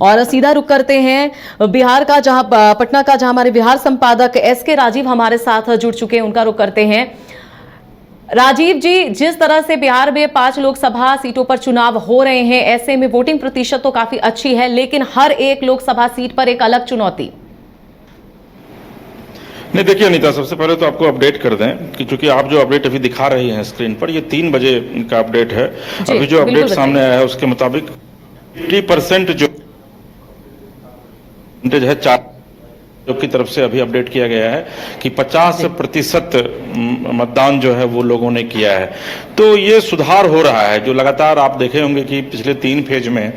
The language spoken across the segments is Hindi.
और सीधा रुक करते हैं बिहार का, जहां पटना का, जहां हमारे बिहार संपादक एसके राजीव हमारे साथ जुड़ चुके हैं। उनका रुख करते हैं। राजीव जी, जिस तरह से बिहार में 5 लोकसभा सीटों पर चुनाव हो रहे हैं, ऐसे में वोटिंग प्रतिशत तो काफी अच्छी है, लेकिन हर एक लोकसभा सीट पर एक अलग चुनौती। नहीं, देखिए अनीता, सबसे पहले तो आपको अपडेट कर दें कि चूंकि आप जो अपडेट अभी दिखा रही हैं स्क्रीन पर, ये 3 बजे का अपडेट है। अभी जो अपडेट सामने आया है उसके मुताबिक 50% जो है 4 की तरफ से अभी अपडेट किया गया है कि 50% मतदान जो है वो लोगों ने किया है। तो ये सुधार हो रहा है जो लगातार आप देखे होंगे कि पिछले 3 फेज में,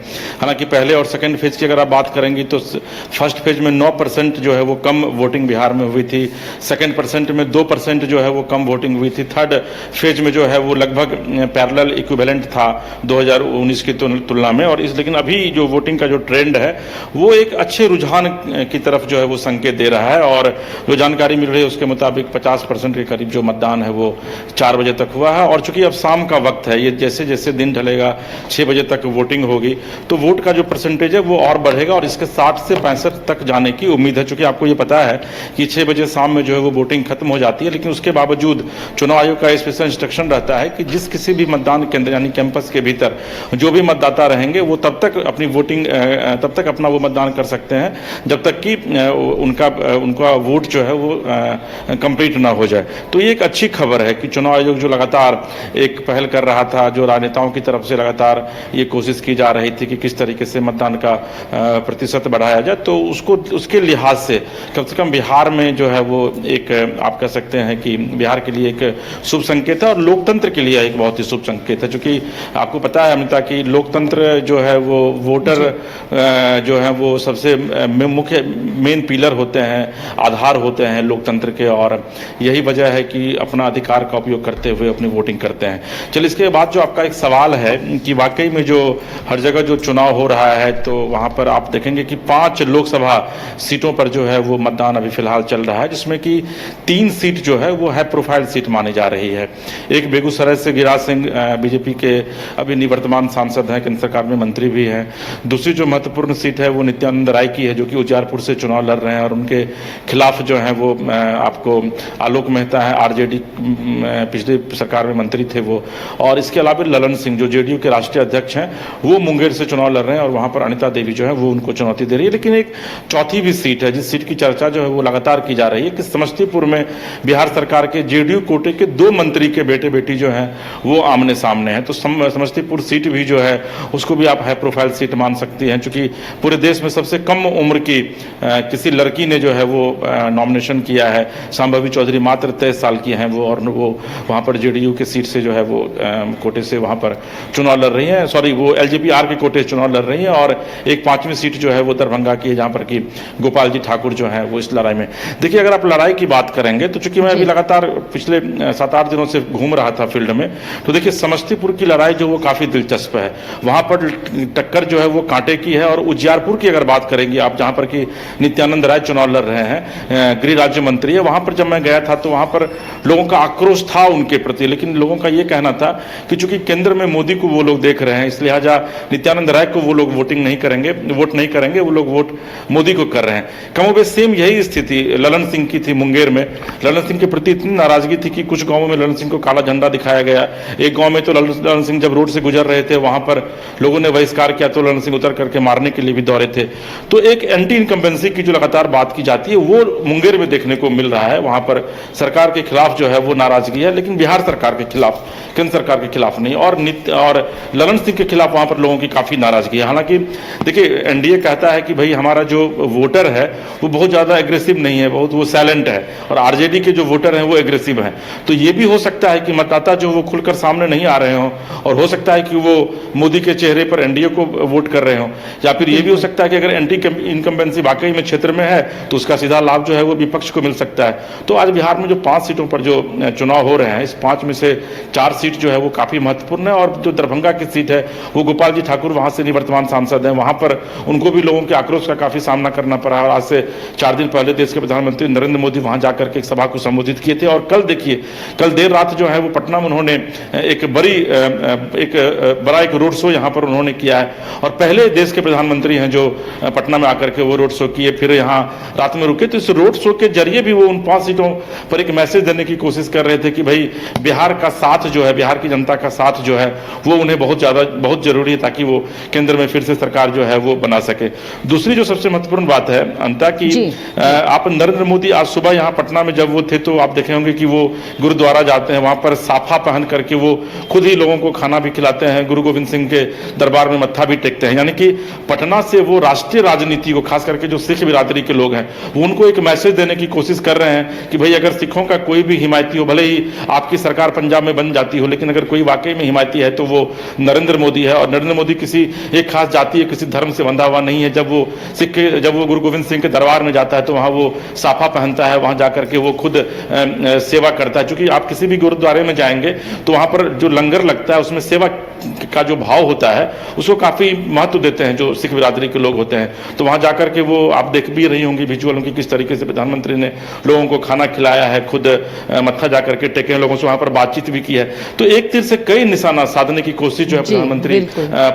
हालांकि पहले और सेकंड फेज की अगर आप बात करेंगी तो फर्स्ट फेज में 9% जो है वो कम वोटिंग बिहार में हुई थी, सेकंड परसेंट में 2% जो है वो कम वोटिंग हुई थी, थर्ड फेज में जो है वो लगभग पैरेलल इक्विवेलेंट था 2019 की तुलना में। और लेकिन अभी जो वोटिंग का जो ट्रेंड है वो एक अच्छे रुझान की तरफ जो है वो संकेत दे रहा है। और जो जानकारी मिल रही है उसके मुताबिक 50% के करीब जो मतदान है वो 4 बजे तक हुआ है। और चूंकि अब शाम का वक्त है, ये जैसे जैसे दिन ढलेगा 6 बजे तक वोटिंग होगी तो वोट का जो परसेंटेज है वो और बढ़ेगा और इसके 60 से 65 तक जाने की उम्मीद है। चूंकि आपको ये पता है कि 6 बजे शाम में जो है वो वोटिंग खत्म हो जाती है, लेकिन उसके बावजूद चुनाव आयोग का स्पेशल इंस्ट्रक्शन रहता है कि जिस किसी भी मतदान केंद्र यानी कैंपस के भीतर जो भी मतदाता रहेंगे वो तब तक अपनी वोटिंग तब तक अपना वो मतदान कर सकते हैं जब तक कि उनका वोट जो है वो कंप्लीट ना हो जाए। तो ये एक अच्छी खबर है कि चुनाव आयोग जो लगातार एक पहल कर रहा था, जो राजनेताओं की तरफ से लगातार ये कोशिश की जा रही थी कि किस तरीके से मतदान का प्रतिशत बढ़ाया जाए, तो उसके लिहाज से कम बिहार में जो है वो एक आप कह सकते हैं कि बिहार के लिए एक शुभ संकेत है और लोकतंत्र के लिए एक बहुत ही शुभ संकेत है। चूंकि आपको पता है अमिता कि लोकतंत्र जो है वो वोटर जो है वो सबसे मुख्य मेन पिलर होते हैं, आधार होते हैं लोकतंत्र के, और यही वजह है कि अपना अधिकार का उपयोग करते हुए अपनी वोटिंग करते हैं। चलिए, इसके बाद जो आपका एक सवाल है कि वाकई में जो हर जगह जो चुनाव हो रहा है तो वहां पर आप देखेंगे कि 5 लोकसभा सीटों पर जो है वो मतदान अभी फिलहाल चल रहा है, जिसमें कि 3 सीट जो है वो हाई प्रोफाइल सीट मानी जा रही है। एक बेगूसराय से गिरिराज सिंह बीजेपी के अभी निवर्तमान सांसद हैं, केंद्र सरकार में मंत्री भी हैं। दूसरी जो महत्वपूर्ण सीट है वो नित्यानंद राय की है, जो कि उजियारपुर से चुनाव लड़ रहे हैं और उनके खिलाफ जो है वो आपको आलोक मेहता है, आरजेडी पिछले सरकार में मंत्री थे वो, और इसके अलावा ललन सिंह जो जेडीयू के राष्ट्रीय अध्यक्ष हैं वो मुंगेर से चुनाव लड़ रहे हैं और वहां पर अनिता देवी जो है वो उनको चुनौती दे रही है। लेकिन एक चौथी भी सीट है जिस सीट की चर्चा जो है वो लगातार की जा रही है कि समस्तीपुर में बिहार सरकार के जेडीयू कोटे के 2 मंत्री के बेटे बेटी जो है वो आमने सामने हैं। तो समस्तीपुर सीट भी जो है उसको भी आप हाई प्रोफाइल सीट मान सकती हैं, क्योंकि पूरे देश में सबसे कम उम्र की किसी लड़की ने जो है वो नॉमिनेशन किया है। शांभवी चौधरी मात्र 23 साल की हैं वो, और वो वहाँ पर जेडीयू के सीट से जो है वो कोटे से वहाँ पर चुनाव लड़ रही हैं, सॉरी वो एलजेपीआर के कोटे से चुनाव लड़ रही हैं। और एक 5वीं सीट जो है वो दरभंगा की है, जहाँ पर कि गोपाल जी ठाकुर जो है वो इस लड़ाई में। देखिए, अगर आप लड़ाई की बात करेंगे तो चूंकि मैं अभी लगातार पिछले 7-8 दिनों से घूम रहा था फील्ड में, तो देखिए समस्तीपुर की लड़ाई जो वो काफी दिलचस्प है। वहां पर टक्कर जो है वो कांटे की है। और उजियारपुर की अगर बात करेंगे आप, जहां पर कि नित्यानंद राय चुनाव लड़ रहे हैं, गृह राज्य मंत्री है, वहां पर जब मैं गया था तो वहां पर लोगों का आक्रोश था उनके प्रति, लेकिन लोगों का यह कहना था कि चूंकि केंद्र में मोदी को वो लोग देख रहे हैं, इसलिए लिहाजा नित्यानंद राय को वो लोग वोट नहीं करेंगे, वो लोग वोट मोदी को कर रहे हैं। कमोबेश सेम यही स्थिति ललन सिंह की थी मुंगेर में। ललन सिंह के प्रति इतनी नाराजगी थी कि कुछ गांवों में ललन सिंह को काला झंडा दिखाया गया। एक गांव में तो ललन सिंह जब रोड से गुजर रहे थे वहां पर लोगों ने बहिष्कार किया, तो ललन सिंह उतर करके मारने के लिए भी दौड़े थे। तो एक एंटी इनकम्बेंसी की जो लगातार बात की जाती है वो मुंगेर में देखने को मिल रहा है। वहां पर सरकार के खिलाफ जो है वो नाराजगी है, लेकिन बिहार सरकार के खिलाफ, केंद्र सरकार के खिलाफ नहीं। और ललन सिंह के खिलाफ वहां पर लोगों की काफी नाराजगी है। हालांकि देखिए, एनडीए कहता है कि भाई हमारा जो वोटर है वो बहुत ज्यादा एग्रेसिव नहीं है, बहुत वो साइलेंट है, और आरजेडी के जो वोटर हैं वो एग्रेसिव हैं। तो ये भी हो सकता है कि मतदाता जो वो खुलकर सामने नहीं आ रहे हों, और हो सकता है कि वो मोदी के चेहरे पर एनडीए को वोट कर रहे हों, या फिर ये भी हो सकता है कि अगर एंटी इनकम्बेंसी वाकई में क्षेत्र में है तो उसका सीधा लाभ जो है वो विपक्ष को मिल सकता है। तो आज बिहार में जो 5 सीटों पर जो चुनाव हो रहे हैं, इस 5 में से 4 सीट जो है वो काफी महत्वपूर्ण है। और जो दरभंगा की सीट है वो गोपाल जी ठाकुर वहां से निवर्तमान सांसद हैं, वहां पर उनको भी लोगों के आक्रोश का काफी सामना करना पड़ा। और आज से 4 दिन पहले देश के प्रधानमंत्री नरेंद्र मोदी वहां जाकर के एक सभा को संबोधित किए थे। और कल देखिए, कल देर रात जो है वो पटना में उन्होंने एक बड़ा एक रोड शो यहाँ पर उन्होंने किया है। और पहले देश के प्रधानमंत्री हैं जो पटना में आकर के वो रोड शो किए, फिर यहाँ रात में रुके। तो इस रोड शो के जरिए भी वो उन 5 सीटों पर एक मैसेज देने की कोशिश कर रहे थे कि भाई बिहार का साथ जो है, बिहार की जनता का साथ जो है वो उन्हें बहुत जरूरी है, ताकि वो केंद्र में फिर से सरकार जो है वो बना सके। दूसरी जो सबसे महत्वपूर्ण बात है अनिता की, आप नरेंद्र मोदी आज सुबह यहाँ पटना में जब वो थे तो आप देखे होंगे कि वो गुरुद्वारा जाते हैं, वहां पर साफा पहन करके वो खुद ही लोगों को खाना भी खिलाते हैं, गुरु गोविंद सिंह के दरबार में मत्था भी टेकते हैं। यानी कि पटना से वो राष्ट्रीय राजनीति को, खास करके जो सिख बिरादरी के लोग हैं, वो उनको एक मैसेज देने की कोशिश कर रहे हैं कि भाई अगर सिखों का कोई भी हिमायती हो, भले ही आपकी सरकार पंजाब में बन जाती हो, लेकिन अगर कोई वाकई में हिमायती है तो वो नरेंद्र मोदी है। और नरेंद्र मोदी किसी एक खास जाति या किसी धर्म से बंधा हुआ नहीं है। जब वो गुरु गोविंद सिंह के दरबार में जाता है तो वहां वो साफा पहनता है, वहां जाकर के वो खुद सेवा करता है। क्योंकि आप किसी भी गुरुद्वारे में जाएंगे तो वहां पर जो लंगर लगता है उसमें सेवा का जो भाव होता है उसको काफी महत्व देते हैं जो सिख बिरादरी के लोग होते हैं। तो वहां जाकर के वो आप देख भी रही होंगी विजुअल उनकी, किस तरीके से प्रधानमंत्री ने लोगों को खाना खिलाया है, खुद मत्था जाकर के टेके लोगों से, वहां पर बातचीत भी की है। तो एक तीर से कई निशाना साधने की कोशिश जो है प्रधानमंत्री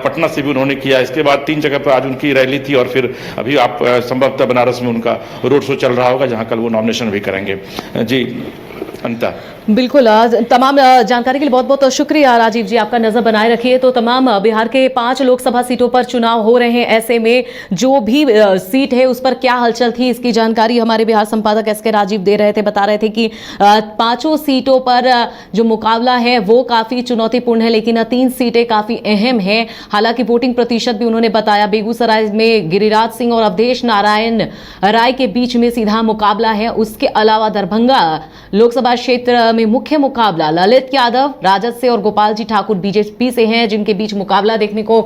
पटना से भी उन्होंने किया। इसके बाद 3 जगह पर आज उनकी रैली थी और फिर अभी आप संभवतः बनारस में उनका रोड शो चल रहा होगा, जहां कल वो नॉमिनेशन भी करेंगे। जी अनिता। बिल्कुल, तमाम जानकारी के लिए बहुत बहुत शुक्रिया राजीव जी, आपका नजर बनाए रखिए। तो तमाम बिहार के 5 लोकसभा सीटों पर चुनाव हो रहे हैं, ऐसे में जो भी सीट है उस पर क्या हलचल थी इसकी जानकारी हमारे बिहार संपादक एसके राजीव दे रहे थे। बता रहे थे कि 5 सीटों पर जो मुकाबला है वो काफी चुनौतीपूर्ण है, लेकिन 3 सीटें काफी अहम हैं। हालांकि वोटिंग प्रतिशत भी उन्होंने बताया, बेगूसराय में गिरिराज सिंह और अवधेश नारायण राय के बीच में सीधा मुकाबला है। उसके अलावा दरभंगा लोकसभा क्षेत्र में मुख्य मुकाबला ललित यादव राजद से और गोपाल जी ठाकुर बीजेपी से हैं, जिनके बीच मुकाबला देखने को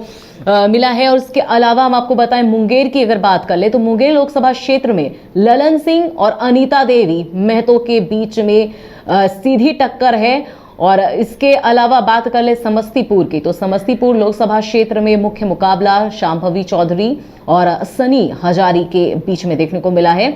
मिला है। और इसके अलावा हम आपको बताएं, मुंगेर की अगर बात कर ले तो मुंगेर लोकसभा क्षेत्र में ललन सिंह और अनीता देवी महतो के बीच में सीधी टक्कर है। और इसके अलावा बात कर ले समस्तीपुर की, तो समस्तीपुर लोकसभा क्षेत्र में मुख्य मुकाबला शांभवी चौधरी और सनी हजारी के बीच में देखने को मिला है।